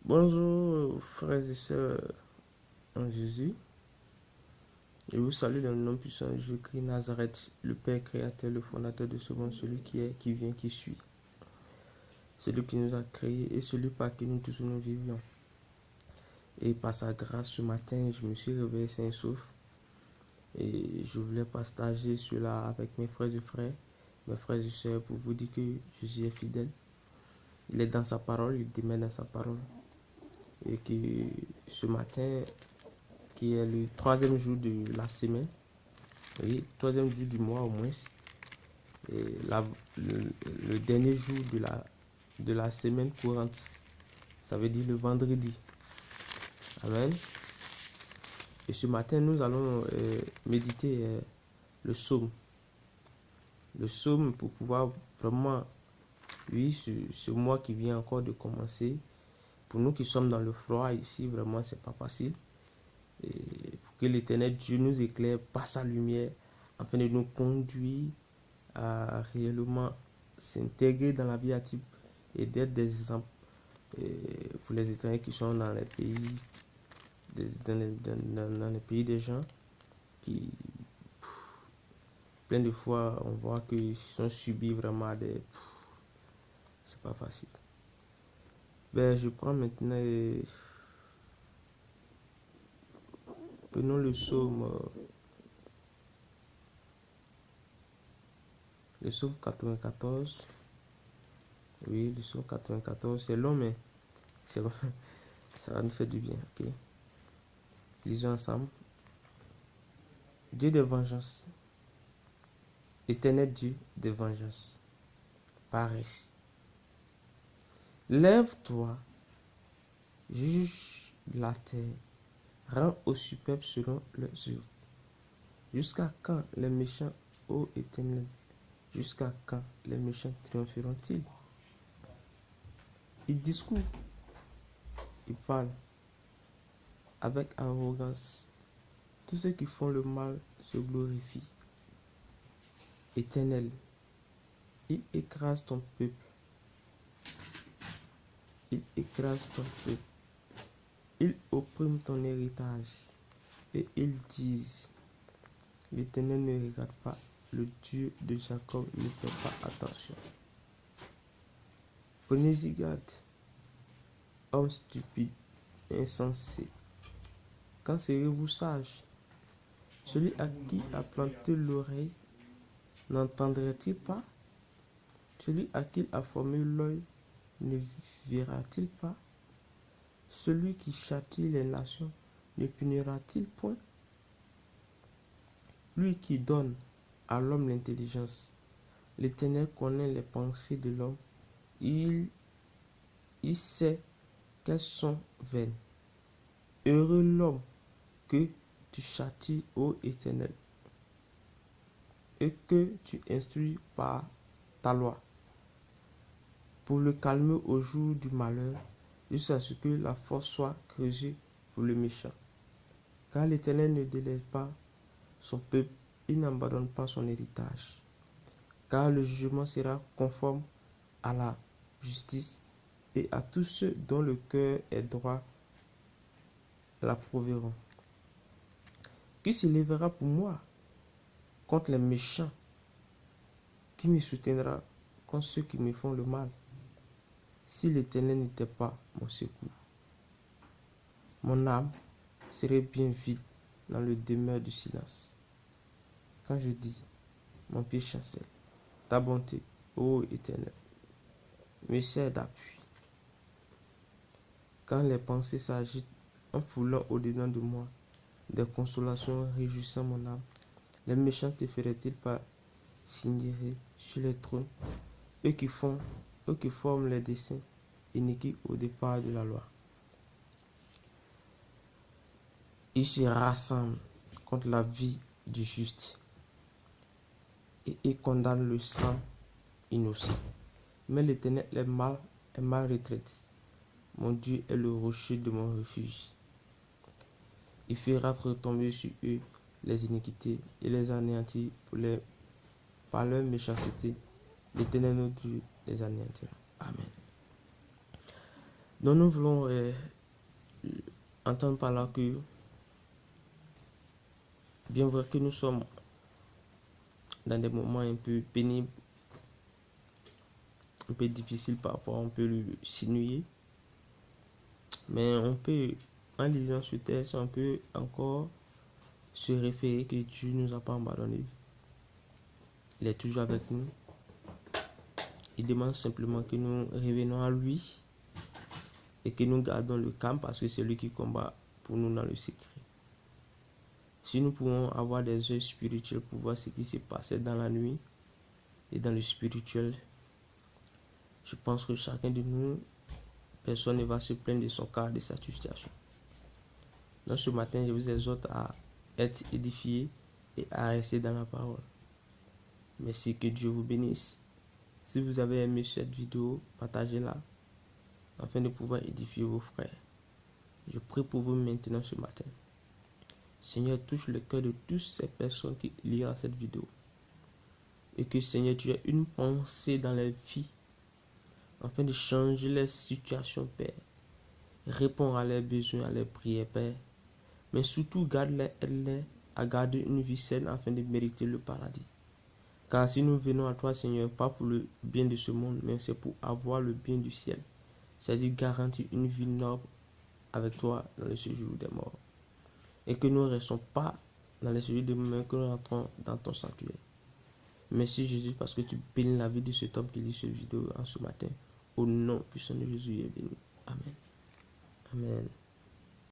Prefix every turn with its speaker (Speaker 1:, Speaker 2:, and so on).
Speaker 1: Bonjour frères et sœurs en Jésus. Je vous salue dans le nom puissant de Jésus-Christ Nazareth, le Père créateur, le fondateur de ce monde, celui qui est, qui vient, qui suit. Celui qui nous a créés et celui par qui nous tous nous vivions. Et par sa grâce, ce matin, je me suis réveillé sain et sauf. Et je voulais partager cela avec mes frères et sœurs, pour vous dire que Jésus est fidèle. Il est dans sa parole, il demeure dans sa parole. Et que ce matin, qui est le troisième jour de la semaine, oui, troisième jour du mois au moins, et le dernier jour de la semaine courante, ça veut dire le vendredi. Amen. Et ce matin, nous allons méditer le psaume. Le psaume pour pouvoir vraiment, oui, ce mois qui vient encore de commencer, pour nous qui sommes dans le froid ici, vraiment, c'est pas facile. Et pour que l'Éternel Dieu nous éclaire par sa lumière, afin de nous conduire à réellement s'intégrer dans la vie active et d'être des exemples pour les étrangers qui sont dans les pays, dans les pays des gens qui, plein de fois, on voit qu'ils sont subis vraiment des. C'est pas facile. Ben, je prends maintenant. Prenons le psaume. Le psaume 94. Oui, le psaume 94. C'est long, mais ça va nous faire du bien. Ok. Lisons ensemble. Dieu de vengeance. Éternel Dieu de vengeance. Paresse. Lève-toi, juge la terre, rends aux superbes selon leurs œuvres. Jusqu'à quand les méchants, ô Éternel, jusqu'à quand les méchants triompheront-ils? Ils discourent, ils parlent avec arrogance. Tous ceux qui font le mal se glorifient. Éternel, il écrase ton peuple. Il écrase ton peuple. Il opprime ton héritage. Et ils disent, l'Éternel ne regarde pas, le Dieu de Jacob ne fait pas attention. Prenez-y garde, homme stupide, insensé. Quand serez-vous sage? Celui à qui a planté l'oreille n'entendrait-il pas? Celui à qui a formé l'œil ne verra-t-il pas? Celui qui châtie les nations ne punira-t-il point? Lui qui donne à l'homme l'intelligence, l'Éternel connaît les pensées de l'homme, il sait qu'elles sont vaines. Heureux l'homme que tu châties, ô Éternel, et que tu instruis par ta loi, pour le calmer au jour du malheur, jusqu'à ce que la force soit creusée pour le méchant. Car l'Éternel ne délaisse pas son peuple, il n'abandonne pas son héritage. Car le jugement sera conforme à la justice, et à tous ceux dont le cœur est droit l'approuveront. Qui se lèvera pour moi contre les méchants? Qui me soutiendra contre ceux qui me font le mal? Si l'Éternel n'était pas mon secours, mon âme serait bien vide dans le demeure du silence. Quand je dis, mon pied chancelle, ta bonté, ô Éternel, me sert d'appui. Quand les pensées s'agitent en foulant au-dedans de moi, des consolations réjouissant mon âme, les méchants te feraient-ils pas signer sur les trônes, eux qui forment les desseins iniques au départ de la loi? Ils se rassemblent contre la vie du juste et ils condamnent le sang innocent. Mais l'Éternel est ma retraite. Mon Dieu est le rocher de mon refuge. Il fera retomber sur eux les iniquités et les anéantir par leur méchanceté. L'Éternel notre Dieu les anéantira. Amen. Donc nous voulons entendre par là que, bien vrai que nous sommes dans des moments un peu pénibles, un peu difficiles parfois, on peut le sinuer, mais on peut, en lisant ce texte, on peut encore se référer que Dieu ne nous a pas abandonnés. Il est toujours avec nous. Il demande simplement que nous revenons à lui et que nous gardons le calme parce que c'est lui qui combat pour nous dans le secret. Si nous pouvons avoir des yeux spirituels pour voir ce qui se passait dans la nuit et dans le spirituel, je pense que chacun de nous, personne ne va se plaindre de son cas, de sa situation. Donc ce matin, je vous exhorte à être édifié et à rester dans la parole. Merci, que Dieu vous bénisse. Si vous avez aimé cette vidéo, partagez-la afin de pouvoir édifier vos frères. Je prie pour vous maintenant ce matin. Seigneur, touche le cœur de toutes ces personnes qui liront cette vidéo. Et que Seigneur, tu aies une pensée dans leur vie afin de changer leur situation, Père. Réponds à leurs besoins, à leurs prières, Père. Mais surtout, garde-les, aide-les à garder une vie saine afin de mériter le paradis. Car si nous venons à toi, Seigneur, pas pour le bien de ce monde, mais c'est pour avoir le bien du ciel. C'est-à-dire garantir une vie noble avec toi dans le séjour des morts. Et que nous ne restons pas dans le séjour des morts, mais que nous rentrons dans ton sanctuaire. Merci Jésus parce que tu bénis la vie de cet homme qui lit cette vidéo en ce matin. Au nom puissant de Jésus, il est béni. Amen. Amen.